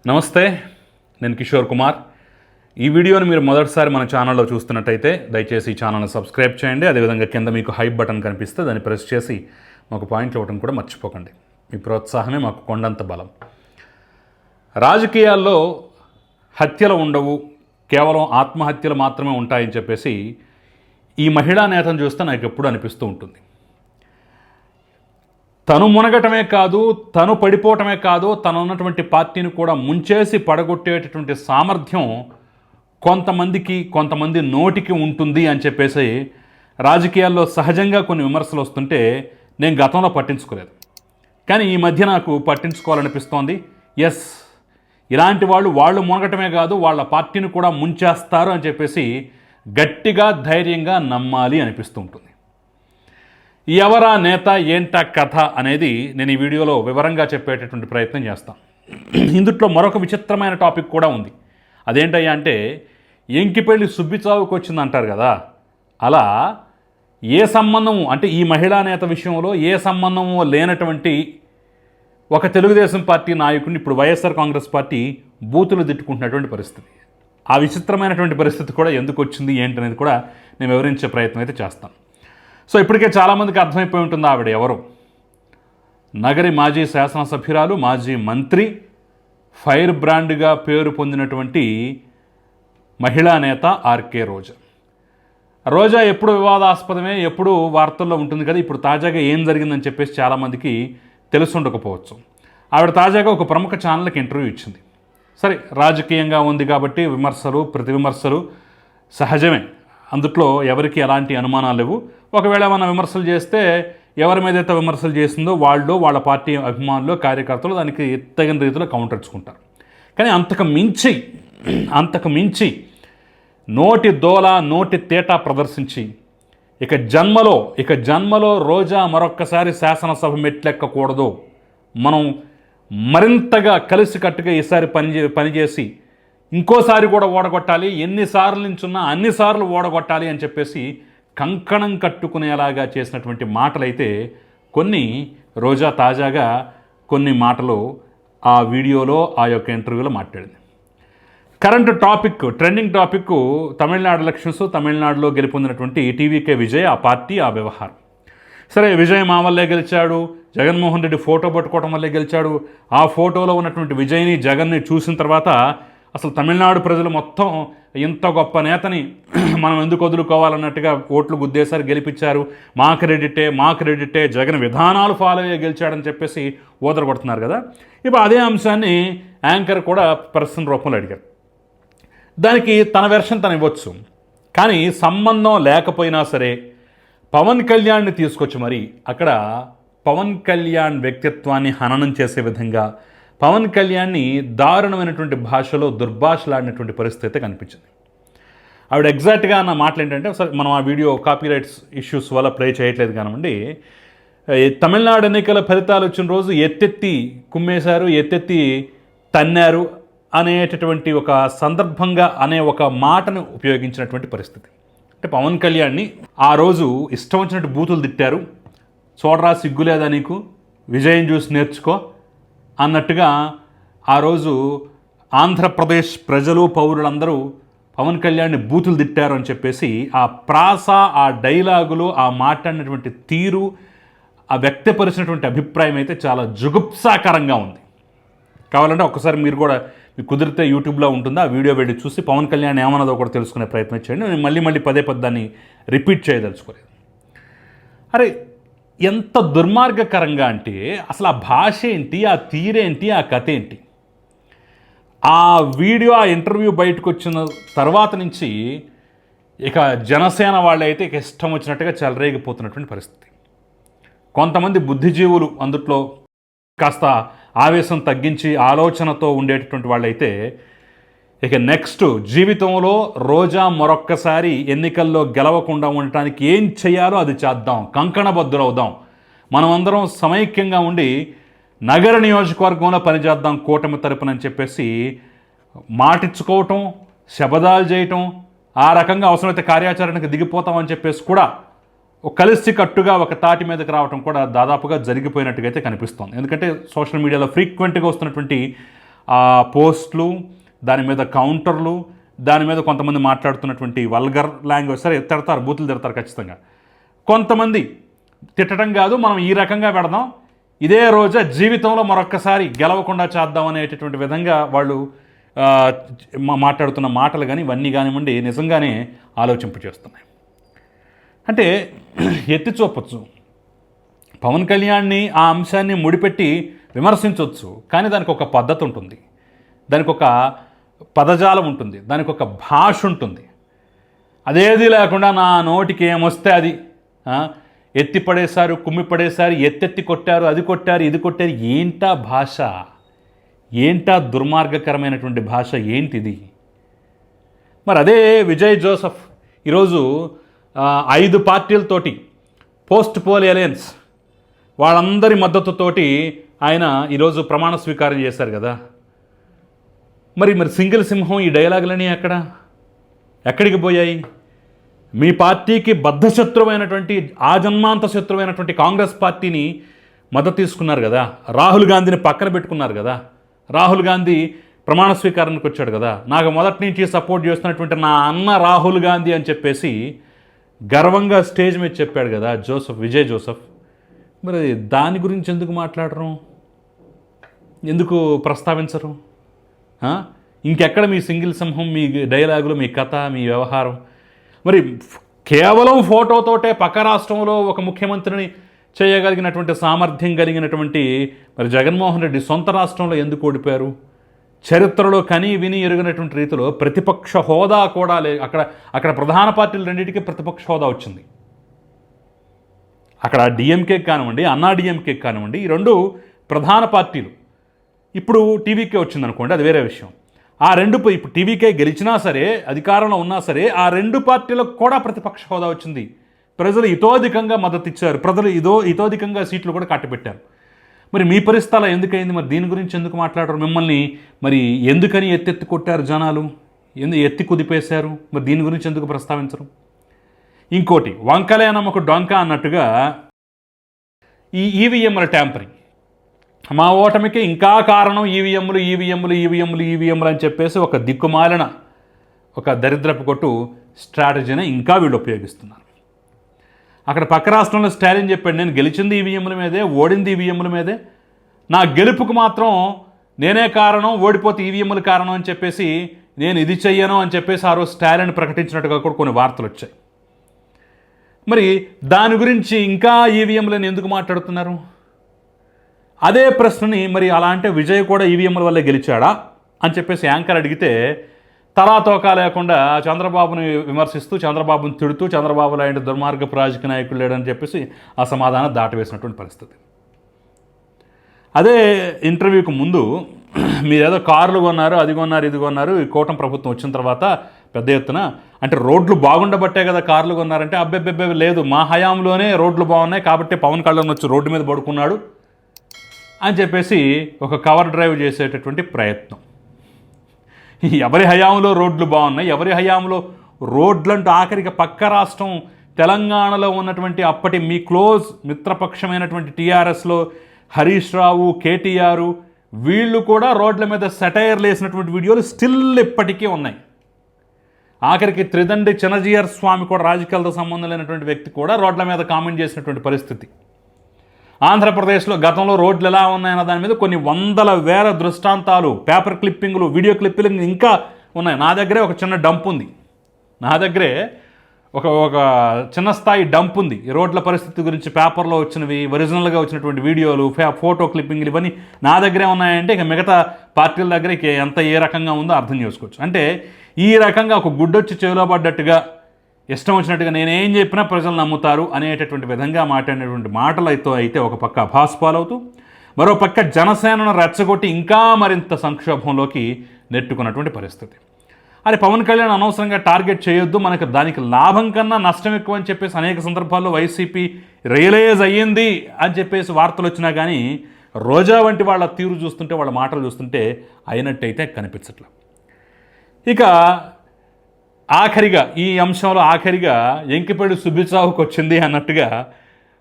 నమస్తే, నేను కిషోర్ కుమార్. ఈ వీడియోని మీరు మొదటిసారి మన ఛానల్లో చూస్తున్నట్టయితే దయచేసి ఈ ఛానల్ని సబ్స్క్రైబ్ చేయండి. అదేవిధంగా కింద మీకు హైప్ బటన్ కనిపిస్తే దాన్ని ప్రెస్ చేసి మాకు పాయింట్లు ఇవ్వడం కూడా మర్చిపోకండి. మీ ప్రోత్సాహమే మాకు కొండంత బలం. రాజకీయాల్లో హత్యలు ఉండవు, కేవలం ఆత్మహత్యలు మాత్రమే ఉంటాయని చెప్పేసి ఈ మహిళా నేతను చూస్తే నాకు ఎప్పుడు అనిపిస్తూ ఉంటుంది. తను మునగటమే కాదు, తను పడిపోవటమే కాదు, తను ఉన్నటువంటి పార్టీని కూడా ముంచేసి పడగొట్టేటటువంటి సామర్థ్యం కొంతమంది నోటికి ఉంటుంది అని చెప్పేసి రాజకీయాల్లో సహజంగా కొన్ని విమర్శలు వస్తుంటే నేను గతంలో పట్టించుకోలేదు. కానీ ఈ మధ్య నాకు పట్టించుకోవాలనిపిస్తోంది. ఎస్, ఇలాంటి వాళ్ళు మునగటమే కాదు, వాళ్ళ పార్టీని కూడా ముంచేస్తారు అని చెప్పేసి గట్టిగా ధైర్యంగా నమ్మాలి అనిపిస్తూ ఉంటుంది. ఎవరా నేత, ఏంటా కథ అనేది నేను ఈ వీడియోలో వివరంగా చెప్పేటటువంటి ప్రయత్నం చేస్తాను. ఇందుట్లో మరొక విచిత్రమైన టాపిక్ కూడా ఉంది. అదేంటయ్యా అంటే, ఎంకిపెళ్ళి సుబ్బిచావుకు వచ్చింది అంటారు కదా, అలా ఏ సంబంధము అంటే ఈ మహిళా నేత విషయంలో ఏ సంబంధము లేనటువంటి ఒక తెలుగుదేశం పార్టీ నాయకుడిని ఇప్పుడు వైఎస్ఆర్ కాంగ్రెస్ పార్టీ బూతులు తిట్టుకుంటున్నటువంటి పరిస్థితి. ఆ విచిత్రమైనటువంటి పరిస్థితి కూడా ఎందుకు వచ్చింది ఏంటనేది కూడా నేను వివరించే ప్రయత్నం అయితే చేస్తాను. సో ఇప్పటికే చాలామందికి అర్థమైపోయి ఉంటుంది ఆవిడ ఎవరు. నగరి మాజీ శాసనసభ్యురాలు, మాజీ మంత్రి, ఫైర్ బ్రాండ్గా పేరు పొందినటువంటి మహిళా నేత ఆర్కే రోజా. రోజా ఎప్పుడు వివాదాస్పదమే, ఎప్పుడు వార్తల్లో ఉంటుంది కదా. ఇప్పుడు తాజాగా ఏం జరిగిందని చెప్పేసి చాలామందికి తెలుసుండకపోవచ్చు. ఆవిడ తాజాగా ఒక ప్రముఖ ఛానల్కి ఇంటర్వ్యూ ఇచ్చింది. సరే, రాజకీయంగా ఉంది కాబట్టి విమర్శలు, ప్రతి విమర్శలు సహజమే. అందుట్లో ఎవరికి ఎలాంటి అనుమానాలు లేవు. ఒకవేళ ఏమైనా విమర్శలు చేస్తే ఎవరి మీద అయితే విమర్శలు చేసిందో వాళ్ళు, వాళ్ళ పార్టీ అభిమానులు, కార్యకర్తలు దానికి తగిన రీతిలో కౌంటర్ ఇచ్చుకుంటారు. కానీ అంతకు మించి నోటి దోల, నోటి తేట ప్రదర్శించి ఇక జన్మలో రోజా మరొక్కసారి శాసనసభ మెట్లెక్కకూడదు, మనం మరింతగా కలిసికట్టుగా ఈసారి పనిచేసి ఇంకోసారి కూడా ఓడగొట్టాలి, ఎన్నిసార్లు నుంచున్నా అన్నిసార్లు ఓడగొట్టాలి అని చెప్పేసి కంకణం కట్టుకునేలాగా చేసినటువంటి మాటలైతే కొన్ని రోజా తాజాగా కొన్ని మాటలు ఆ వీడియోలో, ఆ యొక్క ఇంటర్వ్యూలో మాట్లాడింది. Current topic, trending topic Tamil Nadu elections, తమిళనాడులో గెలుపొందినటువంటి టీవీకే విజయ్, ఆ పార్టీ, ఆ వ్యవహారం. సరే, విజయ్ మా వల్లే గెలిచాడు, జగన్మోహన్ రెడ్డి ఫోటో పట్టుకోవడం వల్లే గెలిచాడు. ఆ ఫోటోలో ఉన్నటువంటి విజయ్ని, జగన్ని చూసిన తర్వాత అసలు తమిళనాడు ప్రజలు మొత్తం ఇంత గొప్ప నేతని మనం ఎందుకు వదులుకోవాలన్నట్టుగా ఓట్లు గుద్దేశారు, గెలిపించారు. మా క్రెడిటే, జగన్ విధానాలు ఫాలో అయ్యే గెలిచాడని చెప్పేసి కొడుతున్నారు కదా. ఇప్పుడు అదే అంశాన్ని యాంకర్ కూడా పర్సన్ రూపంలో అడిగారు. దానికి తన వెర్షన్ తను ఇవ్వచ్చు. కానీ సంబంధం లేకపోయినా సరే పవన్ కళ్యాణ్ని తీసుకొచ్చి మరి అక్కడ పవన్ కళ్యాణ్ వ్యక్తిత్వాన్ని హననం చేసే విధంగా పవన్ కళ్యాణ్ని దారుణమైనటువంటి భాషలో దుర్భాషలాడినటువంటి పరిస్థితి కనిపించింది. ఆవిడ ఎగ్జాక్ట్గా అన్న మాటలు ఏంటంటే, సరే మనం ఆ వీడియో కాపీరైట్స్ ఇష్యూస్ వల్ల ప్లే చేయట్లేదు కానివ్వండి, తమిళనాడు ఎన్నికల ఫలితాలు వచ్చిన రోజు ఎత్తెత్తి కుమ్మేశారు, ఎత్తెత్తి తన్నారు అనేటటువంటి ఒక సందర్భంగా అనే ఒక మాటను ఉపయోగించినటువంటి పరిస్థితి. అంటే పవన్ కళ్యాణ్ని ఆ రోజు ఇష్టం వచ్చినట్టు బూతులు తిట్టారు, చూడరా సిగ్గులేదా నీకు, విజయం చూసి నేర్చుకో అన్నట్టుగా ఆ రోజు ఆంధ్రప్రదేశ్ ప్రజలు, పౌరులందరూ పవన్ కళ్యాణ్ని బూతులు తిట్టారు అని చెప్పేసి ఆ ప్రాస, ఆ డైలాగులు, ఆ మాట్లాడినటువంటి తీరు, ఆ వ్యక్తపరిచినటువంటి అభిప్రాయం అయితే చాలా జుగుప్సాకరంగా ఉంది. కావాలంటే ఒక్కసారి మీరు కూడా మీకు కుదిరితే యూట్యూబ్లో ఉంటుంది, ఆ వీడియో వెళ్ళి చూసి పవన్ కళ్యాణ్ ఏమన్నదో కూడా తెలుసుకునే ప్రయత్నం చేయండి. నేను మళ్ళీ పదే దాన్ని రిపీట్ చేయదలుచుకోలేదు. అరే, ఎంత దుర్మార్గకరంగా అంటే అసలు ఆ భాష ఏంటి, ఆ తీరేంటి, ఆ కథ ఏంటి. ఆ వీడియో, ఆ ఇంటర్వ్యూ బయటకు వచ్చిన తర్వాత నుంచి ఇక జనసేన వాళ్ళైతే ఇక ఇష్టం వచ్చినట్టుగా చెలరేగిపోతున్నటువంటి పరిస్థితి. కొంతమంది బుద్ధిజీవులు అందుట్లో కాస్త ఆవేశం తగ్గించి ఆలోచనతో ఉండేటటువంటి వాళ్ళైతే ఇక నెక్స్ట్ జీవితంలో రోజా మరొక్కసారి ఎన్నికల్లో గెలవకుండా ఉండటానికి ఏం చేయాలో అది చేద్దాం, కంకణబద్ధులవుదాం, మనమందరం సమైక్యంగా ఉండి నగర నియోజకవర్గంలో పనిచేద్దాం కూటమి తరపునని చెప్పేసి మాటిచ్చుకోవటం, శబదాలు చేయటం, ఆ రకంగా అవసరమైతే కార్యాచరణకు దిగిపోతామని చెప్పేసి కూడా కలిసి కట్టుగా ఒక తాటి మీదకి రావడం కూడా దాదాపుగా జరిగిపోయినట్టుగా అయితే కనిపిస్తోంది. ఎందుకంటే సోషల్ మీడియాలో ఫ్రీక్వెంట్గా వస్తున్నటువంటి ఆ పోస్టులు, దాని మీద కౌంటర్లు, దాని మీద కొంతమంది మాట్లాడుతున్నటువంటి వల్గర్ లాంగ్వేజ్, సరే తిడతారు, బూతులు తిడతారు ఖచ్చితంగా. కొంతమంది తిట్టడం కాదు, మనం ఈ రకంగా పెడదాం, ఇదే రోజు జీవితంలో మరొక్కసారి గెలవకుండా చేద్దాం అనేటటువంటి విధంగా వాళ్ళు మాట్లాడుతున్న మాటలు కానీ ఇవన్నీ కానివ్వండి నిజంగానే ఆలోచింపచేస్తున్నాయి. అంటే ఎత్తి చూపచ్చు, పవన్ కళ్యాణ్ని ఆ అంశాన్ని ముడిపెట్టి విమర్శించవచ్చు, కానీ దానికి ఒక పద్ధతి ఉంటుంది, దానికి ఒక పదజాలం ఉంటుంది, దానికి ఒక భాష ఉంటుంది. అదేది లేకుండా నా నోటికి ఏమొస్తే అది ఎత్తి పడేశారు, కుమ్మి పడేశారు, ఎత్తెత్తి కొట్టారు, అది కొట్టారు, ఇది కొట్టారు. ఏంటా భాష? ఏంటా దుర్మార్గకరమైనటువంటి భాష? ఏంటిది? మరి అదే విజయ్ జోసెఫ్ ఈరోజు 5 పార్టీలతోటి పోస్ట్ పోల్ అలయన్స్ వాళ్ళందరి మద్దతుతోటి ఆయన ఈరోజు ప్రమాణ స్వీకారం చేశారు కదా. మరి సింగిల్ సింహం ఈ డైలాగులని ఎక్కడికి పోయాయి? మీ పార్టీకి బద్ధశత్రువైనటువంటి ఆజన్మాంత శత్రువైనటువంటి కాంగ్రెస్ పార్టీని మద్దతు తీసుకున్నారు కదా, రాహుల్ గాంధీని పక్కన పెట్టుకున్నారు కదా. రాహుల్ గాంధీ ప్రమాణ స్వీకారానికి వచ్చాడు కదా, నాకు మొదటి నుంచి సపోర్ట్ చేస్తున్నటువంటి నా అన్న రాహుల్ గాంధీ అని చెప్పేసి గర్వంగా స్టేజ్ మీద చెప్పాడు కదా విజయ్ జోసెఫ్. మరి దాని గురించి ఎందుకు మాట్లాడరు? ఎందుకు ప్రస్తావించరు? ఇంకెక్కడ మీ సింగిల్ సింహం, మీ డైలాగులు, మీ కథ, మీ వ్యవహారం? మరి కేవలం ఫోటోతోటే పక్క రాష్ట్రంలో ఒక ముఖ్యమంత్రిని చేయగలిగినటువంటి సామర్థ్యం కలిగినటువంటి మరి జగన్మోహన్ రెడ్డి సొంత రాష్ట్రంలో ఎందుకు ఓడిపోయారు? చరిత్రలో కని విని ఎరుగినటువంటి రీతిలో ప్రతిపక్ష హోదా కూడా అక్కడ ప్రధాన పార్టీలు రెండింటికి ప్రతిపక్ష హోదా వచ్చింది. అక్కడ డిఎంకే కానివ్వండి, అన్నా డిఎంకే కానివ్వండి, ఈ 2 ప్రధాన పార్టీలు. ఇప్పుడు టీవీకే వచ్చిందనుకోండి, అది వేరే విషయం. ఆ 2 ఇప్పుడు టీవీకే గెలిచినా సరే, అధికారంలో ఉన్నా సరే, ఆ 2 పార్టీలకు కూడా ప్రతిపక్ష హోదా వచ్చింది. ప్రజలు ఇతోధికంగా మద్దతు ఇచ్చారు, ప్రజలు ఇతోధికంగా సీట్లు కూడా కట్టబెట్టారు. మరి మీ పరిస్థితి అలా ఎందుకైంది? మరి దీని గురించి ఎందుకు మాట్లాడరు? మిమ్మల్ని మరి ఎందుకని ఎత్తెత్తి కొట్టారు జనాలు, ఎత్తి కుదిపేశారు? మరి దీని గురించి ఎందుకు ప్రస్తావించరు? ఇంకోటి, వంకలే నమ్మకు డొంక అన్నట్టుగా ఈ ఈవీఎంల ట్యాంపరింగ్, మా ఓటమికి ఇంకా కారణం ఈవీఎంలు అని చెప్పేసి ఒక దిక్కుమాలిన ఒక దరిద్రపు కొట్టు స్ట్రాటజీని ఇంకా వీళ్ళు ఉపయోగిస్తున్నారు. అక్కడ పక్క రాష్ట్రంలో స్టాలిన్ చెప్పాడు, నేను గెలిచింది ఈవీఎంల మీదే, ఓడింది ఈవీఎంల మీదే, నా గెలుపుకు మాత్రం నేనే కారణం, ఓడిపోతే ఈవీఎంలు కారణం అని చెప్పేసి నేను ఇది చెయ్యను అని చెప్పేసి ఆ రోజు స్టాలిన్ ప్రకటించినట్టుగా కూడా కొన్ని వార్తలు వచ్చాయి. మరి దాని గురించి ఇంకా ఈవీఎంలను ఎందుకు మాట్లాడుతున్నారు? అదే ప్రశ్నని మరి అలా అంటే విజయ్ కూడా ఈవీఎంల వల్లే గెలిచాడా అని చెప్పేసి యాంకర్ అడిగితే తలాతోకా లేకుండా చంద్రబాబుని విమర్శిస్తూ, చంద్రబాబుని తిడుతూ, చంద్రబాబు లాంటి దుర్మార్గపు రాజకీయ నాయకులు లేడని చెప్పేసి ఆ సమాధానం దాటివేసినటువంటి పరిస్థితి. అదే ఇంటర్వ్యూకి ముందు మీరేదో కార్లు కొన్నారు, అది కొన్నారు, ఇది కొన్నారు, ఈ కూటమి ప్రభుత్వం వచ్చిన తర్వాత పెద్ద ఎత్తున అంటే రోడ్లు బాగుండబట్టే కదా కార్లు కొన్నారంటే, అబ్బెబ్బెబ్బే లేదు, మా హయాంలోనే రోడ్లు బాగున్నాయి కాబట్టి పవన్ కళ్యాణ్ వచ్చి రోడ్డు మీద పడుకున్నాడు అని చెప్పేసి ఒక కవర్ డ్రైవ్ చేసేటటువంటి ప్రయత్నం. ఎవరి హయాంలో రోడ్లు బాగున్నాయి, ఎవరి హయాంలో రోడ్లంటూ ఆఖరికి పక్క రాష్ట్రం తెలంగాణలో ఉన్నటువంటి అప్పటి మీ క్లోజ్ మిత్రపక్షమైనటువంటి టీఆర్ఎస్లో హరీష్ రావు, కేటీఆర్ వీళ్ళు కూడా రోడ్ల మీద సెటైర్లు వేసినటువంటి వీడియోలు స్టిల్ ఇప్పటికీ ఉన్నాయి. ఆఖరికి త్రిదండి చినజీయర్ స్వామి కూడా రాజకీయాలతో సంబంధం లేనటువంటి వ్యక్తి కూడా రోడ్ల మీద కామెంట్ చేసినటువంటి పరిస్థితి. ఆంధ్రప్రదేశ్లో గతంలో రోడ్లు ఎలా ఉన్నాయన్న దాని మీద కొన్ని వందల వేల దృష్టాంతాలు, పేపర్ క్లిప్పింగ్లు, వీడియో క్లిప్పింగ్లు ఇంకా ఉన్నాయి. నా దగ్గరే ఒక చిన్న డంప్ ఉంది, నా దగ్గరే ఒక చిన్న స్థాయి డంప్ ఉంది. ఈ రోడ్ల పరిస్థితి గురించి పేపర్లో వచ్చినవి, ఒరిజినల్గా వచ్చినటువంటి వీడియోలు, ఫోటో క్లిప్పింగ్లు ఇవన్నీ నా దగ్గరే ఉన్నాయంటే ఇక మిగతా పార్టీల దగ్గర ఏ రకంగా ఉందో అర్థం చేసుకోవచ్చు. అంటే ఈ రకంగా ఒక గుడ్డొచ్చి చెవిలో పడ్డట్టుగా, ఇష్టం వచ్చినట్టుగా నేనేం చెప్పినా ప్రజలు నమ్ముతారు అనేటటువంటి విధంగా మాట్లాడినటువంటి మాటలతో అయితే ఒక పక్క అభాస్పాలవుతూ, మరో పక్క జనసేనను రెచ్చగొట్టి ఇంకా మరింత సంక్షోభంలోకి నెట్టుకున్నటువంటి పరిస్థితి. అది పవన్ కళ్యాణ్ అనవసరంగా టార్గెట్ చేయొద్దు, మనకు దానికి లాభం కన్నా నష్టం ఎక్కువ అని చెప్పేసి అనేక సందర్భాల్లో వైసీపీ రియలైజ్ అయ్యింది అని చెప్పేసి వార్తలు వచ్చినా కానీ రోజా వంటి వాళ్ళ తీరు చూస్తుంటే, వాళ్ళ మాటలు చూస్తుంటే అయినట్టయితే కనిపించట్లేదు. ఇక ఆఖరిగా ఈ అంశంలో ఎంకిపేడి సుబ్బిచావుకు వచ్చింది అన్నట్టుగా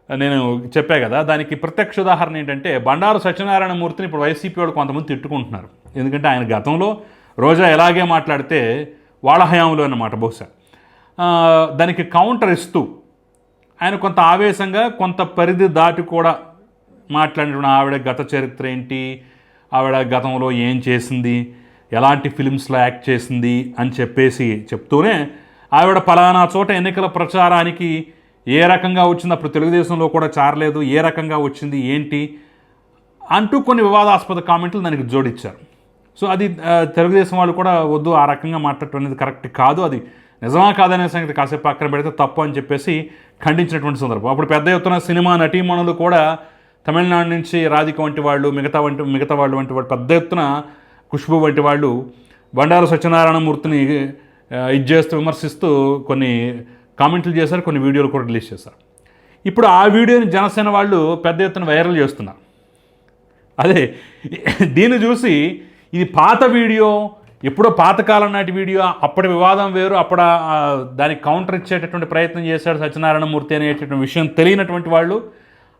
నేను చెప్పా కదా, దానికి ప్రత్యక్ష ఉదాహరణ ఏంటంటే బండారు సత్యనారాయణ మూర్తిని ఇప్పుడు వైసీపీ వాళ్ళు కొంతమంది తిట్టుకుంటున్నారు. ఎందుకంటే ఆయన గతంలో రోజా ఎలాగే మాట్లాడితే వాళ్ళ హయాంలో అన్నమాట బహుశా. దానికి కౌంటర్ ఇస్తూ ఆయన కొంత ఆవేశంగా కొంత పరిధి దాటి కూడా మాట్లాడిన ఆవిడ గత చరిత్ర ఏంటి, ఆవిడ గతంలో ఏం చేసింది, ఎలాంటి ఫిలిమ్స్లో యాక్ట్ చేసింది అని చెప్పేసి చెప్తూనే ఆవిడ పలానా చోట ఎన్నికల ప్రచారానికి ఏ రకంగా వచ్చింది, అప్పుడు తెలుగుదేశంలో కూడా చారలేదు, ఏ రకంగా వచ్చింది ఏంటి అంటూ కొన్ని వివాదాస్పద కామెంట్లు దానికి జోడించారు. సో అది తెలుగుదేశం వాళ్ళు కూడా వద్దు, ఆ రకంగా మాట్లాడటం అనేది కరెక్ట్ కాదు, అది నిజమా కాదనే సంగతి కాసేపు పక్కన పెడితే తప్పు అని చెప్పేసి ఖండించినటువంటి సందర్భం. అప్పుడు పెద్ద ఎత్తున సినిమా నటీమణులు కూడా తమిళనాడు నుంచి రాధిక వంటి వాళ్ళు, మిగతా వాళ్ళు వంటి వాళ్ళు పెద్ద ఎత్తున ఖుష్బు వంటి వాళ్ళు బండారు సత్యనారాయణమూర్తిని ఇది చేస్తూ విమర్శిస్తూ కొన్ని కామెంట్లు చేశారు, కొన్ని వీడియోలు కూడా రిలీజ్ చేశారు. ఇప్పుడు ఆ వీడియోని జనసేన వాళ్ళు పెద్ద ఎత్తున వైరల్ చేస్తున్నారు. అదే దీన్ని చూసి ఇది పాత వీడియో, ఎప్పుడో పాతకాలం నాటి వీడియో, అప్పటి వివాదం వేరు, అప్పుడు దానికి కౌంటర్ ఇచ్చేటటువంటి ప్రయత్నం చేశాడు సత్యనారాయణమూర్తి అనేటటువంటి విషయం తెలియనటువంటి వాళ్ళు,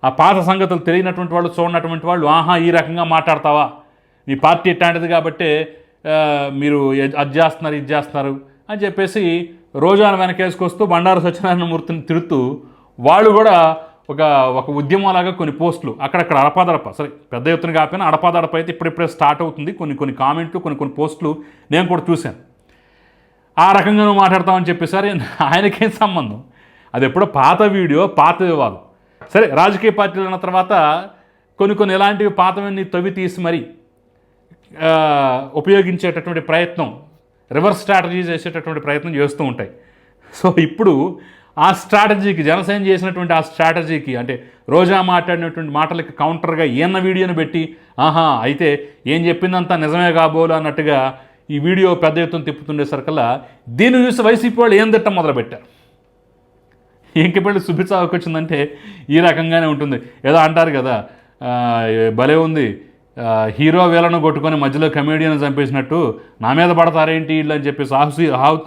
ఆ పాత సంగతులు తెలియనటువంటి వాళ్ళు, చూడనటువంటి వాళ్ళు, ఆహా ఈ రకంగా మాట్లాడతావా, మీ పార్టీ ఎట్లాంటిది కాబట్టి మీరు అది చేస్తున్నారు ఇది చేస్తున్నారు అని చెప్పేసి రోజాను వెనకేసుకొస్తూ బండారు సత్యనారాయణమూర్తిని తిడుతూ వాళ్ళు కూడా ఒక ఉద్యమంలాగా కొన్ని పోస్టులు అక్కడక్కడ అడపాదడప, సరే పెద్ద ఎత్తున కాకపోయినా అడపాదడప అయితే ఇప్పుడిప్పుడే స్టార్ట్ అవుతుంది. కొన్ని కామెంట్లు కొన్ని పోస్టులు నేను కూడా చూశాను. ఆ రకంగా నువ్వు మాట్లాడతామని చెప్పేసరి ఆయనకేం సంబంధం, అది ఎప్పుడో పాత వీడియో, పాత వివాదం. సరే రాజకీయ పార్టీలు అన్న తర్వాత కొన్ని ఎలాంటివి పాతవన్నీ తవ్వి తీసి మరి ఉపయోగించేటటువంటి ప్రయత్నం, రివర్స్ స్ట్రాటజీ చేసేటటువంటి ప్రయత్నం చేస్తూ ఉంటాయి. సో ఇప్పుడు ఆ స్ట్రాటజీకి జనసేన చేసినటువంటి ఆ స్ట్రాటజీకి, అంటే రోజా మాట్లాడినటువంటి మాటలకి కౌంటర్గా ఈయన వీడియోని పెట్టి ఆహా అయితే ఏం చెప్పిందంతా నిజమే కాబోలు అన్నట్టుగా ఈ వీడియో పెద్ద ఎత్తున తిప్పుతుండేసరికల్లా దీన్ని చూసి వైసీపీ వాళ్ళు ఏం తిట్టం మొదలుపెట్టారు. ఇంకెప్పుడు సుభిచావుకి వచ్చిందంటే ఈ రకంగానే ఉంటుంది. ఏదో అంటారు కదా, భలే ఉంది, హీరో వీళ్ళను కొట్టుకొని మధ్యలో కమేడియన్ చంపేసినట్టు నా మీద పడతారేంటి వీళ్ళు అని చెప్పేసి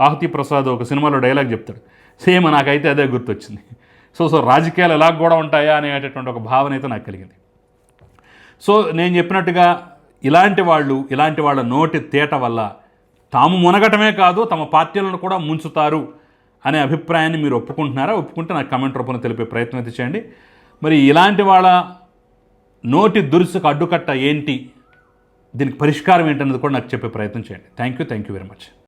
ఆహుతి ప్రసాద్ ఒక సినిమాలో డైలాగ్ చెప్తాడు. సేమ్ నాకైతే అదే గుర్తొచ్చింది. సో రాజకీయాలు ఎలా కూడా ఉంటాయా అనేటటువంటి ఒక భావన అయితే నాకు కలిగింది. సో నేను చెప్పినట్టుగా ఇలాంటి వాళ్ళ నోటి తేట వల్ల తాము మునగటమే కాదు తమ పార్టీలను కూడా ముంచుతారు అనే అభిప్రాయాన్ని మీరు ఒప్పుకుంటున్నారా? ఒప్పుకుంటే నాకు కమెంట్ రూపంలో తెలిపే ప్రయత్నం అయితే చేయండి. మరి ఇలాంటి వాళ్ళ నోటి దురుసుకు అడ్డుకట్ట ఏంటి, దీనికి పరిష్కారం ఏంటన్నది కూడా నాకు చెప్పే ప్రయత్నం చేయండి. Thank you very much.